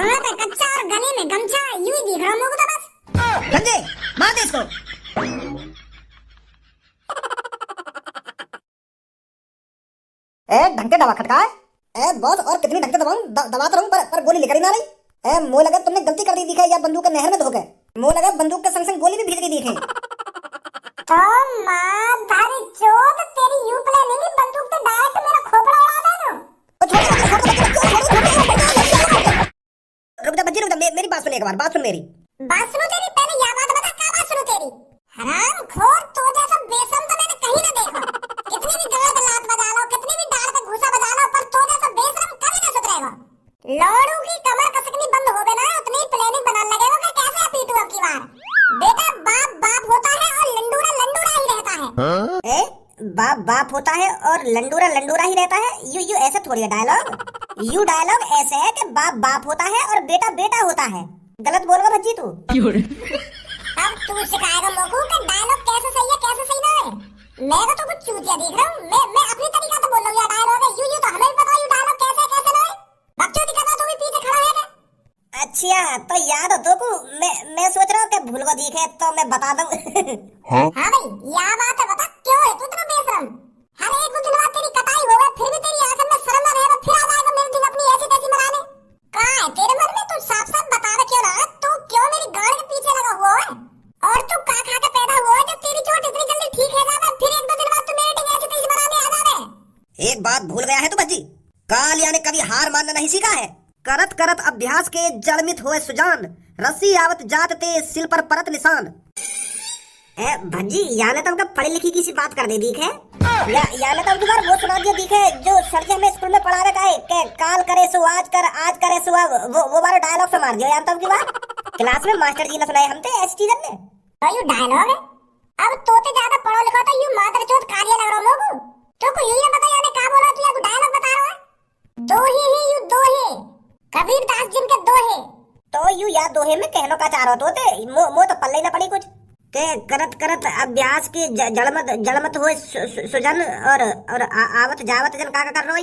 दांत है कच्चा और गले में गमछा, यूं ही दिख रहा हूँ तो बस। रंजे मार दे इसको। ढंग के दवा खटका है बॉस, और कितनी ढंग से दबाऊं, दबाता रहूं पर गोली निकल ही ना रही। मुझे लगा तुमने गलती कर दी दिखा, या बंदूक के नहर में धो गए। मुझे लगा बंदूक के संग संग गोली भी भीग गई दिखे। तो मां धारी चोद तेरी यूं प्लानिंग बंदूक पे डायरेक्ट मेरा खोपड़ा उड़ा देना। रुक जा बच्ची, रुक जा, मेरी बात सुन एक बार, बात सुन मेरी। बात सुनो तेरी, पहले यह बात बता, क्या बात सुनो तेरी? हराम खोर, तो जैसा बेशरम तो मैंने कहीं ना देखा। कितनी भी गाड़ पे लात बजा लो, कितनी भी डाल पे घूसा बजा लो, पर तो जैसा बेशरम कभी ना सुधरेगा। लौड़ू की कमर कसकनी बंद हो गए ना, उतनी प्लानिंग बनाने लगेगा कि कैसे पीटू अब की बार। बेटा बाप बाप होता है और लंडूरा लंडूरा ही रहता है। बाप बाप होता है और लंडूरा लंडूरा ही रहता है, यू ऐसे थोड़ी है डायलॉग। यू डायलॉग ऐसे है कि बाप बाप होता है और बेटा बेटा होता है। गलत बोल रहा भज्जी तू। अब तू सिखाएगा मोकू कि डायलॉग कैसे सही है कैसे सही ना है। मैं तो कुछ चूतिया देख रहा हूँ, मैं अपनी तरीका से बोल रहा हूँ। डायलॉग है यू तो हमें भी पता है डायलॉग कैसे कैसे ना है। बकचोदी करना तो भी पीछे खड़ा है। अच्छा तो याद हो तो को मैं सोच रहा हूँ कि भूल को दिखे तो मैं बता दूं। हाँ भाई यह बात है, बता क्यों है तू इतना बेशरम? हर एक दिन बाद तेरी कटाई हो गई, फिर भी तेरी आंखों में शर्म ना रहेगा, फिर आ जाएगा मेरे दिन अपनी ऐसी तैसी मराने। कहाँ है तेरे मन में? तू साफ साफ बता दे क्यों ना, तू क्यों मेरी गाड़ के पीछे लगा हुआ है? और तू का खा के पैदा हुआ है जो तेरी चोट इतनी जल्दी ठीक है जावे, फिर एक दो दिन बाद तू मेरे दिन ऐसी तैसी मराने आ जावे। एक बात भूल गया है तू भज्जी, कालिया ने कभी हार मानना नहीं सीखा है। करत करत अभ्यास के जलमित होए सुजान, रस्सी आवत जात ते सिल पर परत निशान। भज्जी याने तुमका पढ़ी लिखी की सी बात कर दे दिख है, याने तुम बार वो सुना दिया दिख है जो सर के हमें स्कूल में पढ़ा रखा है कि काल करे सो आज कर, आज करे सो अब। वो बार डायलॉग से मार दिया यार तुम की बात। क्लास में मास्टर जी ने सुनाई हमसे ऐसी चीजन ने। तो यू डायलॉग है, अब तोते ज्यादा पढ़ो लिखो तो यू मादरचोद कार्य लग रहा मोगू। तो को यू बता याने का बोला तू, या डायलॉग बता रहा है? दो ही यू दो ही कबीर दास जिनके दोहे। तो यू या दोहे में कहनो का चाह रहा तोते, मो तो पल्ले ना पड़ी कुछ के करत करत अभ्यास के जलमत होए सुजन और आवत जावत जन का कर रहा हूँ।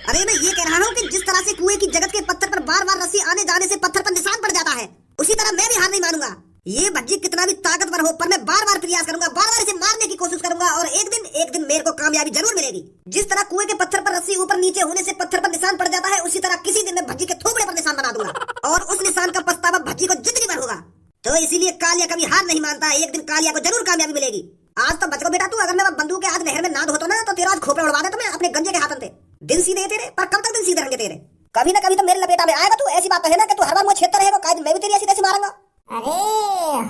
अरे मैं ये कह रहा हूँ कि जिस तरह से कुएं की जगत के पत्थर पर बार बार रस्सी आने जाने से पत्थर पर निशान पड़ जाता है, उसी तरह मैं भी हार नहीं मानूंगा। ये भज्जी कितना भी ताकतवर हो पर मैं बार बार प्रयास करूंगा, बार बार इसे मारने की कोशिश करूंगा और एक दिन मेरे को कामयाबी जरूर मिलेगी। जिस तरह कुएं के पत्थर पर रस्सी ऊपर नीचे होने से पत्थर पर निशान पड़ जाता है, उसी तरह किसी दिन मैं भज्जी के थोबड़े पर निशान बना दूंगा और उस निशान का पछतावा भज्जी को जिंदगी भर होगा। तो इसीलिए कालिया कभी हार नहीं मानता है, एक दिन कालिया को जरूर कामयाबी मिलेगी। आज तो बच को बेटा तू, अगर मैं बंदूक के आज नहर में ना धोता ना तो तेरा आज खोपड़े उड़वा देता मैं अपने गंजे के हाथन से। दिन सीधे तेरे, पर कब तक दिन सीधे रहेंगे तेरे? कभी ना कभी तो मेरे लपेटा में आएगा तू। ऐसी बात है ना कि तू हर बार मुझे छेड़ता रहेगा, काज मैं भी तेरी ऐसी तैसी मारूंगा। अरे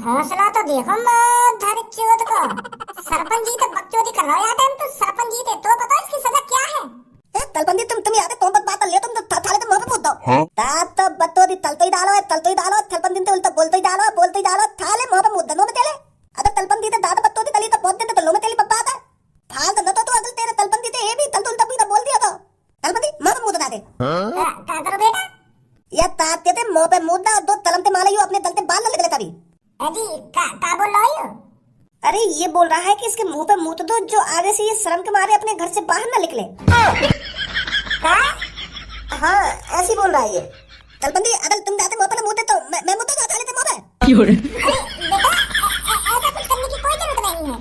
हौसला तो देखो धरचोद को। सरपंच जी तो बकचोदी कर रहा है यार, तुम सरपंच जी थे तो बताओ इसकी सजा क्या है? तलपंदी तुम याद है तुम बात ले, तुम तो थाले तो मुंह पे मुद्दा तात तो बत्तोदी तलतो ही डालो थलपंदी तो उल्टा बोलतो ही डालो थाले मुंह पे मुद्दा नो में तेले। अगर तलपंदी ते दादा बत्तोदी तली तो बहुत देते तो लो में तेली पप्पा आता फाल तो न तो अगर तेरे तलपंदी ते ये भी तल उल्टा भी बोल दिया तो तलपंदी मुंह पे मुद्दा दे क्या करो बेटा? या ताते ते मुंह पे मुद्दा और दो तलम ते माले यू अपने दल ते बाल न निकले तभी। अजी का बोल रहा है? अरे ये बोल रहा है कि इसके मुंह पे मुंह दो जो आगे से ये शर्म के मारे अपने घर से बाहर न निकले। हाँ ऐसी बोल रहा है ये तलपंदी। अगर तुम जाते मुंह पे मुंह दे तो मैं मुद्दा जाता लेते मुंह पे। अरे बेटा ऐसा कुछ करने की कोई जरूरत नहीं है।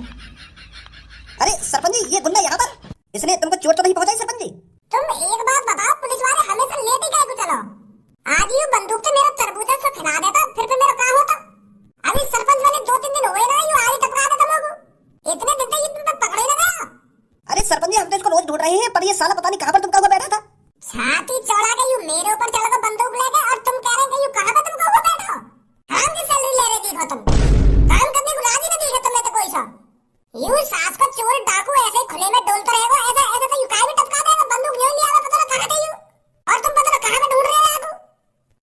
अरे सरपंच जी ये गुंडा यहाँ पर, इसने तुमको चोट तो नहीं पहुंचाई सरपंच जी? तुम एक बात बताओ, पुलिस वाले हमेशा लेते गए को चलो। आज यू बंदूक से मेरा तरबूजा से खिला देता फिर मेरा क्या होता? अभी सरपंच वाले 2-3 दिन हुए ना, यू आज टपका देता लोगों। इतने दिन तक ये पकड़े ना गया। अरे सरपंच जी हम तो इसको रोज ढूंढ रहे हैं पर ये साला पता नहीं कहाँ पर तुमका हुआ बैठा था। छाती चौड़ा के यू मेरे ऊपर चढ़ के बंदूक लेके और तुम कह रहे हो यू कहाँ पे तुमका हुआ बैठा? हम की सैलरी ले रहे देखो तुम, काम करने को राजी नहीं दिखे तुम्हें तो कोई सा। यू सास को चोर डाकू ऐसे खुले में डोलता रहेगा, ऐसा तो यू काहे भी टपका देगा बंदूक नहीं लिया पता ना कहाँ गई यू, और तुम पता ना कहाँ पे ढूंढ रहे हो आगू।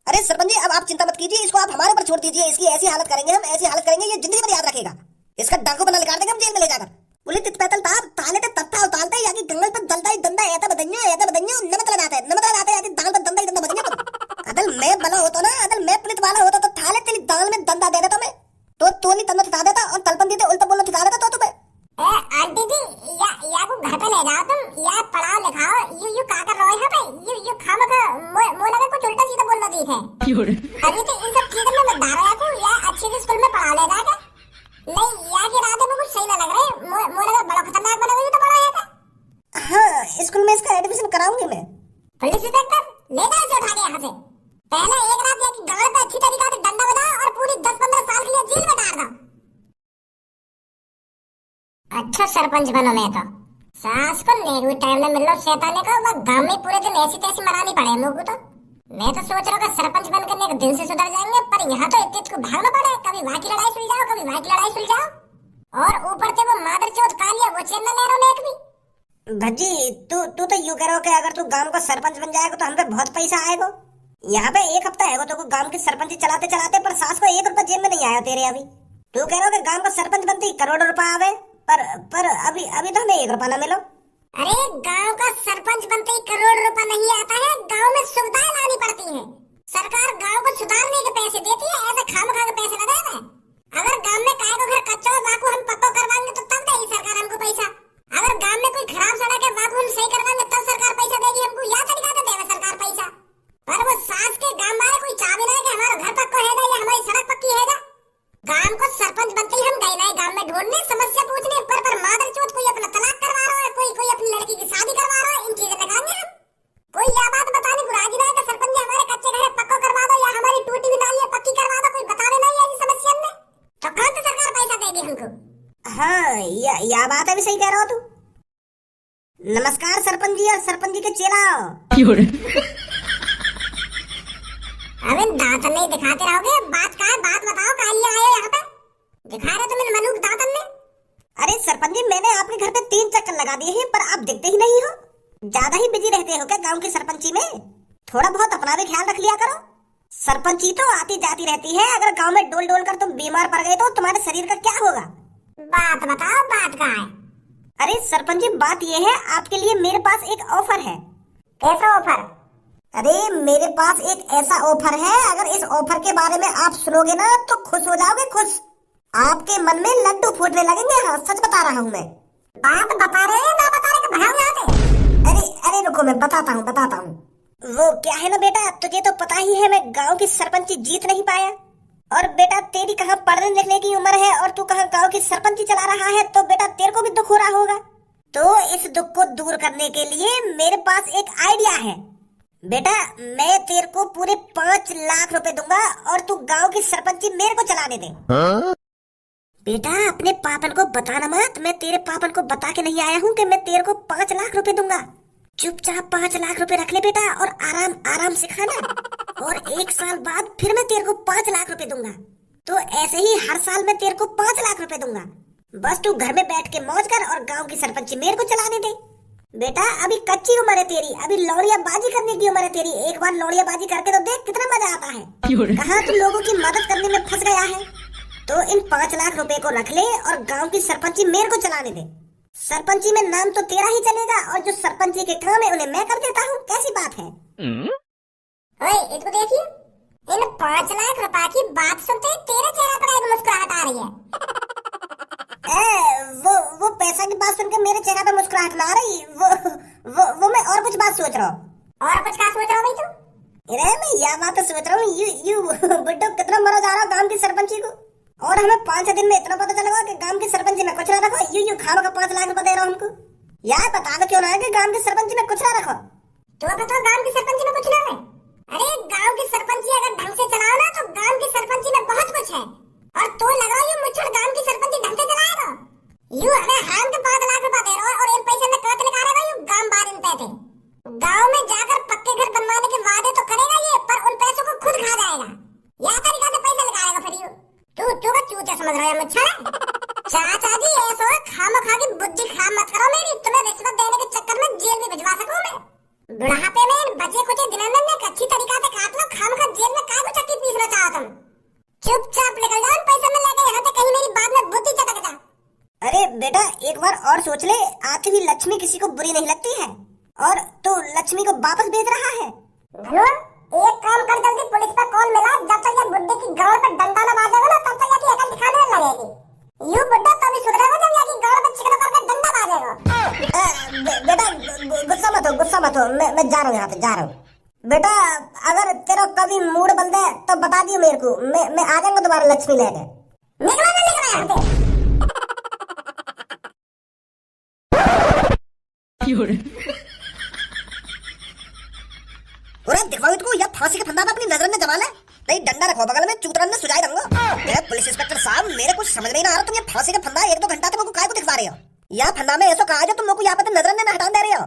अरे सरपंच जी अब आप चिंता मत कीजिए, इसको आप हमारे ऊपर छोड़ दीजिए। इसकी ऐसी हालत करेंगे हम, ऐसी हालत करेंगे ये जिंदगी भर याद रखेगा। इसका डाकू बना निकाल देंगे हम जेल में ले जाकर। बोले तित पैतल ताप ताले ते तत्ता उतालता है याकी गंगल पर दलता ही दंदा ऐसा बदन्या नमक लगाता है याकी दाल पर दंदा ही दंदा बदन्या तुम। अदल मैं बना होता ना, अदल मैं पुलिस वाला होता तो थाले तेरी दाल में दंदा दे देता मैं, तो तोली तन्ना ठा देता और तलपंदी ते उल्टा बोलना ठा देता तो तुम्हें। आंटी जी या को घर पे ले जाओ तुम, या पढ़ाओ लिखाओ। यू का कर रहे हो यहाँ पे? यू खामखा मोह लगा कुछ उल्टा सीधा बोलना ठीक है। अभी तो इन सब चीजों में मत डाल रहा तू, या अच्छे से स्कूल में पढ़ा ले जाके। नहीं या कि रात में कुछ सही ना लग रहे, मोरे का बड़ा खतरनाक बना हुई तो बड़ा है का। हाँ, स्कूल में इसका एडमिशन कराऊंगी मैं। पुलिस इंस्पेक्टर ले जा इसे उठा के यहाँ से। पहले एक रात या कि गाड़ पे अच्छी तरीके से डंडा बजा और पूरी 10-15 साल के लिए जेल में डाल दो। अच्छा सरपंच बनो मैं तो सास को नेहरू टाइम में मिल लो शैताने का, वह गांव में पूरे दिन ऐसी तैसी मरानी पड़े मुझको तो। मैं तो सोच रहा हूँ सरपंच बन करने के दिन से सुधर जाएंगे, पर यहाँ तो इतने को भागना पड़े, कभी वहाँ की लड़ाई सुलझाओ, कभी वहाँ की लड़ाई सुलझाओ। और ऊपर से वो मादर चौथ कालिया वो चेन्नई नेहरू ने एक भी। भज्जी तू तो यूं करो कि अगर तू गांव का सरपंच बन जाएगा तो हम पे बहुत पैसा आएगा। यहाँ पे एक हफ्ता है तो गांव की सरपंच चलाते चलाते, पर सास को एक रुपया जेब में नहीं आया तेरे अभी। तू कह रहा हो कि गांव का सरपंच बनते ही करोड़ों रुपया आवे, पर अभी तो हमें 1 रुपया ना मिलो। अरे गांव का सरपंच बनते ही करोड़ रुपया नहीं आता है, गांव में सुविधाएं लानी पड़ती है। सरकार गांव को सुधारने के पैसे देती है, ऐसे खामखा के पैसे न देवे। अगर गांव में काय को घर कच्चा हो वाको हम पक्का करवाएंगे तो तब देगी सरकार हमको पैसा। अगर गांव में कोई खराब सड़क है वाको हम सही करवाएंगे तब सरकार पैसा देगी हमको, या तरीका से देवे सरकार पैसा। पर वो सास के गांव वाले कोई चाबी नहीं कि हमारा घर पक्का है या हमारी सड़क पक्की है। गांव को सरपंच बनते ही हम गए ना गांव में ढूंढने समस्या पूछने, पर मादर चौथ कोई अपना तलाक करवा रहा है, कोई अपनी लड़की की शादी करवा रहा है, इन चीजों में लगाएंगे हम। कोई यह बात बताने को राजी नहीं कि सरपंच जी हमारे कच्चे घर पक्का करवा दो या हमारी टूटी हुई नाली पक्की करवा दो, कोई बतावे नहीं ऐसी समस्या में, तो कौन सी सरकार पैसा देगी हमको। हाँ यह बात है, भी सही कह रहा हो तू। नमस्कार सरपंच जी और सरपंच जी के चेला। अबे दांत नहीं दिखाते रहोगे, बात का है बात बताओ, काहे आए हो यहाँ पे? दिखा रहे तुम इन मनुख दांतन ने। अरे सरपंच जी मैंने आपके घर पे 3 चक्कर लगा दिए हैं, पर आप दिखते ही नहीं हो। ज्यादा ही बिजी रहते हो क्या गांव की सरपंची में? थोड़ा बहुत अपना भी ख्याल रख लिया करो। सरपंची तो आती जाती रहती है, अगर गांव में डोल डोल कर तुम बीमार पड़ गए तो तुम्हारे शरीर का क्या होगा? बात बताओ, बात का है। अरे सरपंच जी बात ये है, आपके लिए मेरे पास एक ऑफर है। कैसा ऑफर? अरे मेरे पास एक ऐसा ऑफर है, अगर इस ऑफर के बारे में आप सुनोगे ना तो खुश हो जाओगे, खुश। आपके मन में लड्डू फूटने लगेंगे। हाँ सच बता रहा हूँ मैं। बात बता रहे हैं ना बता रहे भाग जाते। अरे रुको मैं बताता हूँ। वो क्या है ना बेटा, तुझे तो पता ही है मैं गांव की सरपंची जीत नहीं पाया, और बेटा तेरी कहाँ पढ़ने लिखने की उम्र है और तू कहाँ गांव की सरपंची चला रहा है, तो बेटा तेरे को भी दुख हो रहा होगा। तो इस दुख को दूर करने के लिए मेरे पास एक आइडिया है। बेटा मैं तेरे को पूरे 5 लाख रुपए दूंगा और तू गांव की सरपंची मेरे को चलाने दे। बेटा अपने पापन को बताना मत, मैं तेरे पापन को बता के नहीं आया हूँ कि मैं तेरे को 5 लाख रुपए दूंगा। चुपचाप 5 लाख रुपए रख ले बेटा और आराम आराम से खाना, और 1 साल बाद फिर मैं तेरे को 5 लाख रुपए दूंगा। तो ऐसे ही हर साल मैं तेरे को 5 लाख रुपए दूंगा। बस तू घर में बैठ के मौज कर और गांव की सरपंची मेरे को चलाने दे। बेटा अभी कच्ची उम्र है तेरी, अभी लौड़िया बाजी करने की उम्र है तेरी। एक बार लौड़िया बाजी करके तो देख कितना मजा आता है। कहाँ तू लोगों की मदद करने में फंस गया है। तो इन 5 लाख रुपए को रख ले और गांव की सरपंची मेरे को चलाने दे। सरपंची में नाम तो तेरा ही चलेगा और जो सरपंची के काम है उन्हें मैं कर देता हूँ। कैसी बात है? ओए इसको देखिए, इन 5 लाख रुपए की बात सुनते ही तेरे चेहरे पर एक मुस्कुराहट आ रही है। वो पैसा की बात सुनकर मेरे चेहरे पे मुस्कुराहट ना आ रही, वो मैं और कुछ बात सोच रहा हूँ। और कुछ क्या सोच रहा हूँ भाई तू? अरे मैं यह बात तो सोच रहा हूँ, यू बुड्ढो कितना मरा जा रहा गांव की सरपंची को, और हमें 5 दिन में इतना पता चलेगा कि गांव की सरपंची में कुछ ना रखो। यू खानो का 5 लाख रुपए दे रहा हूँ हमको। यार बता दो क्यों ना है कि गांव की सरपंची में कुछ ना रखो। तो बताओ गांव की सरपंची में कुछ ना है? अरे गांव की सरपंची अगर ढंग से चलाओ ना तो गांव की सरपंची में बहुत कुछ है, और तो लगाओ ये मुच्छड़ गांव की सरपंची ढंग से चलाएगा। यू हमें हाम के 5 लाख रुपए दे रहा है और इन पैसे में कहाँ निकालेगा यू गांव बार इन पैसे? गांव में जाकर पक्के घर बनवाने के वादे तो करेगा ये, पर उन पैसों को खुद खा जाएगा। या तरीका से पैसा निकालेगा फिर यू। तू का चूतिया समझ रहा है मुच्छड़? चाचा जी ऐसा खामखा की बुद्धि खराब मत करो मेरी, तुम्हें रिश्वत देने के चक्कर में जेल भी भिजवा सकूं मैं। बुढ़ापे में बचे कुछ दिनों में अच्छी तरीका से काट लो, खामखा जेल में काय को चक्की पीसना चाहो तुम? चुपचाप निकल जाओ पैसे में लेके यहाँ से, कहीं मेरी बात में बुद्धि चटक जा। अरे बेटा एक बार और सोच ले, आती हुई लक्ष्मी किसी को बुरी नहीं लगती है, और तू लक्ष्मी को वापस भेज रहा है। एक काम कर जल्दी, पुलिस पर कॉल मिला, जब तक ये बुड्ढे की गांव पे डंडा न बाजेगा ना तब तक ये अकल दिखाने लगेगी। यू बुड्ढा तो भी सुधरेगा जब ये गांव में चिकन करके डंडा बाजेगा। बेटा गुस्सा मत हो, मैं जा रहा हूँ यहाँ पे, जा रहा हूँ। बेटा अगर तेरा कभी कभी मूड बन दे तो बता दियो मेरे को, मैं आ जाऊंगा दोबारा लक्ष्मी लेके। निकलो ना, निकलो यहाँ से। अरे दिखवाओ इसको, या फांसी का फंदा अपनी नजर में जमा ले, नहीं डंडा रखो बगल में, चूतरन में सुझाई दूंगा। ये पुलिस इंस्पेक्टर साहब, मेरे कुछ समझ नहीं आ रहा, तुम ये फांसी का फंदा 1-2 घंटा तक मुझको काहे को दिखवा रहे हो? या फंदा में ऐसा कहा जो तुम मुझको यहाँ पे नजर में हटा दे रहे हो?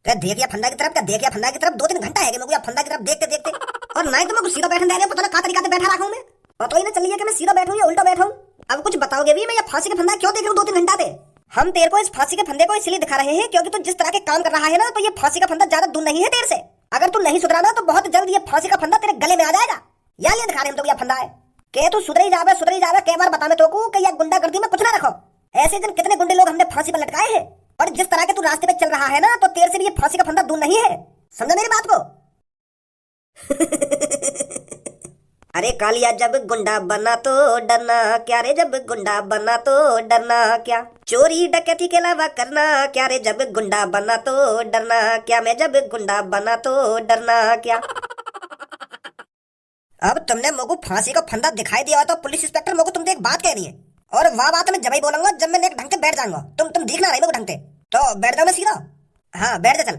क्या देखिए फंदा की तरफ, क्या देखिए फंदा की तरफ, 2-3 घंटा है कि मुझको फंदा की तरफ देखते देखते, और ना ही तुम मुझको सीधा बैठने दे रहे हो, पता ना क्या तरीका से बैठा रखा हूं मैं, पता ही ना चलिए कि मैं सीधा बैठूं या उल्टा बैठूं। अब कुछ बताओगे भी, मैं ये फांसी का फंदा क्यों देख रहा हूँ 2-3 घंटा से? हम तेरे को इस फांसी के फंदे को इसलिए दिखा रहे हैं क्योंकि तू जिस तरह के काम कर रहा है ना, तो ये फांसी का फंदा ज्यादा दूर नहीं है तेरे से। अगर तू नहीं सुधरा ना तो बहुत जल्द ये फांसी का फंदा तेरे गले में आ जाएगा। या ये दिखा रहे हम तो ये फंदा है के तू सुधरी जावे कई बार बता मैं तो को कि ये गुंडागर्दी में कुछ ना रखो। ऐसे दिन कितने गुंडे लोग हमने फांसी पर लटकाए हैं, और जिस तरह के तू रास्ते पे चल रहा है ना, तो तेरे से भी ये फांसी का फंदा दूर नहीं है, समझा मेरी बात को? अरे कालिया जब गुंडा बना तो डरना क्या रे, जब गुंडा बना तो डरना क्या, चोरी डकैती के अलावा करना क्या रे, जब गुंडा बना तो डरना क्या, मैं जब गुंडा बना तो डरना क्या। अब तुमने मुझको फांसी का फंदा दिखाई दिया तो पुलिस इंस्पेक्टर मुझको तुमसे एक बात कहनी है, और वह बात मैं जब ही बोलूंगा जब मैं एक ढंग से बैठ जाऊंगा। तुम दिखना नहीं मुझको ढंग से, तो बैठ जाओ मैं सीधा। हाँ बैठ जा, चल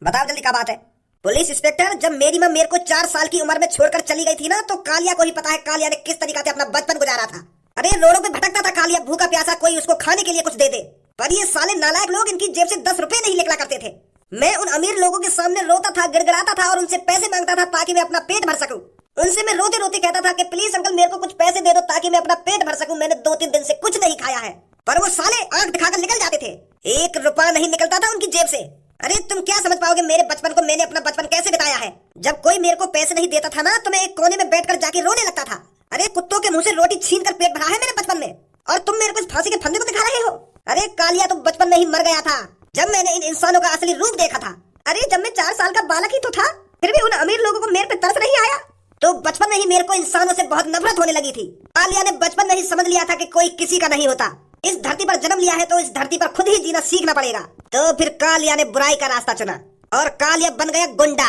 बताओ जल्दी क्या बात है। पुलिस इंस्पेक्टर, जब मेरी माँ मेरे को 4 साल की उम्र में छोड़कर चली गई थी ना, तो कालिया को ही पता है कालिया ने किस तरीका से अपना बचपन गुजारा था। अरे रोडों पे भटकता था कालिया, भूखा प्यासा, कोई उसको खाने के लिए कुछ दे दे, पर ये साले नालायक लोग इनकी जेब से 10 रुपए नहीं निकला करते थे। मैं उन अमीर लोगों के सामने रोता था, गिड़गिड़ाता था और उनसे पैसे मांगता था ताकि मैं अपना पेट भर सकूं। उनसे मैं रोते रोते कहता था कि प्लीज अंकल मेरे को कुछ पैसे दे दो ताकि मैं अपना पेट भर सकूं, मैंने 2-3 दिन से कुछ नहीं खाया है। पर वो साले आंख दिखाकर निकल जाते थे, 1 रुपया नहीं निकलता था उनकी जेब से। अरे तुम क्या समझ पाओगे मेरे बचपन को, मैंने अपना बचपन कैसे बिताया है। जब कोई मेरे को पैसे नहीं देता था ना, तो मैं एक कोने में बैठकर जाके रोने लगता था। अरे कुत्तों के मुंह से रोटी छीन कर पेट भरा है मेरे बचपन में, और तुम मेरे को इस फांसी के फंदे को दिखा रहे हो। अरे कालिया तुम बचपन में ही मर गया था जब मैंने इन इंसानों का असली रूप देखा था। अरे जब मैं 4 साल का बालक ही तो था, फिर भी उन अमीर लोगों को मेरे पे तरस नहीं आया, तो बचपन में ही मेरे को इंसानों से बहुत नफरत होने लगी थी। कालिया ने बचपन में ही समझ लिया था कि कोई किसी का नहीं होता, इस धरती पर जन्म लिया है तो इस धरती पर खुद ही जीना सीखना पड़ेगा। तो फिर कालिया ने बुराई का रास्ता चुना और कालिया बन गया गुंडा।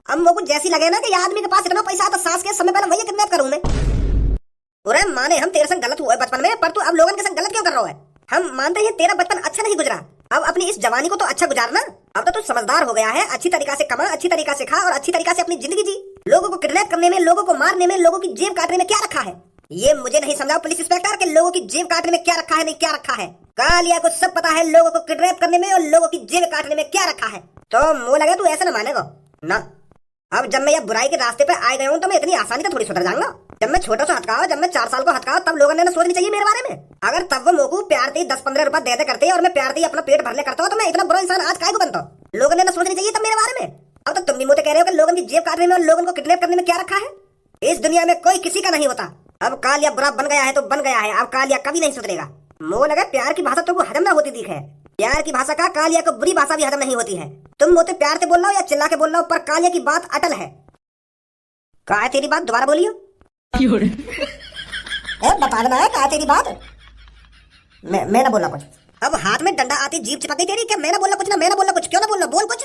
अब मुझको जैसी लगे ना कि आदमी के पास इतना पैसा है तो सांस के समय पहले वही किडनैप करूं मैं। अरे माने हम तेरे संग गलत हुआ है बचपन में, पर तू अब लोगों के संग गलत क्यों कर रहा है? हम मानते हैं तेरा बचपन अच्छा नहीं गुजरा, अब अपनी इस जवानी को तो अच्छा गुजारना। अब तो तू समझदार हो गया है, अच्छी तरीका से कमा, अच्छी तरीका से खा और अच्छी तरीका से अपनी जिंदगी जी। लोगों को किडनैप करने में, लोगों को मारने में, लोगों की जेब काटने में क्या रखा है? ये मुझे नहीं समझा पुलिस इंस्पेक्टर के लोगों की जेब काटने में क्या रखा है, नहीं क्या रखा है। कालिया को सब पता है लोगों को किडनैप करने में और लोगों की जेब काटने में क्या रखा है। तो मुंह लगा तू ऐसा ना मानेगा ना। अब जब मैं ये बुराई के रास्ते पे आ गया हूँ तो मैं इतनी आसानी से थोड़ी सुधर जाऊंगा। जब मैं छोटा सा हटकाओ, जब मैं 4 साल को हटकाओ, तब लोगों ने ना सोचनी चाहिए मेरे बारे में। अगर तब वो मोकू प्यार से 10-15 रुपए दे करते और मैं प्यार से अपना पेट भरने करता हूँ, तो मैं इतना बुरा इंसान आज काहे को बनता हूँ? लोगों ने ना सोचनी चाहिए तब मेरे बारे में। अब तो तुम भी मुझे कह रहे हो कि लोगों की जेब काटने में और लोगों को किडनैप करने में क्या रखा है। इस दुनिया में कोई किसी का नहीं होता। अब कालिया बुरा बन गया है तो बन गया है, अब कालिया कभी नहीं सुधरेगा। मोह लगा प्यार की भाषा तुमको हजम ना होती दिख है, प्यार की भाषा का कालिया को बुरी भाषा भी हजम नहीं होती है। तुम मुझे प्यार से बोल रहा हो या चिल्ला के बोल रहा हो, पर कालिया की बात अटल है। कहा है तेरी बात, दोबारा बोलियो। बता देना है कहा तेरी बात। मैं ना बोला कुछ। अब हाथ में डंडा आती जीभ चिपक गई तेरी, क्या मैं ना बोलना कुछ, ना मैं ना बोलना कुछ, क्यों ना बोलना, बोल कुछ।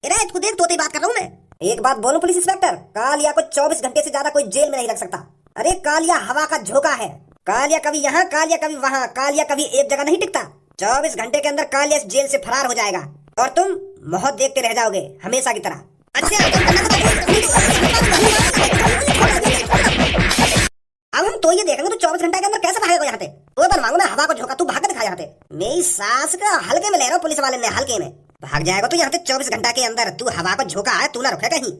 अरे तू देख तोते बात कर रहा हूँ मैं। एक बात बोलूं पुलिस इंस्पेक्टर, कालिया को 24 घंटे से ज्यादा कोई जेल में नहीं रख सकता। अरे कालिया हवा का झोंका है, कालिया कभी यहाँ कालिया कभी वहाँ, कालिया कभी एक जगह नहीं टिकता। 24 घंटे के अंदर कालिया इस जेल से फरार हो जाएगा और तुम मौत देखते रह जाओगे हमेशा की तरह। अच्छा अब हम तो ये देखेंगे तू 24 घंटे के अंदर कैसे भागेगा यहाँ पे। वो बनवाऊंगा मैं हवा को झोंका, तू भाग के दिखा यहाँ पे। मेरी सास का हल्के में ले रहा हूँ पुलिस वाले ने, हल्के में भाग जाएगा तू यहाँ से 24 घंटा के अंदर। तू हवा को झोंका है, तू ना रुके कहीं।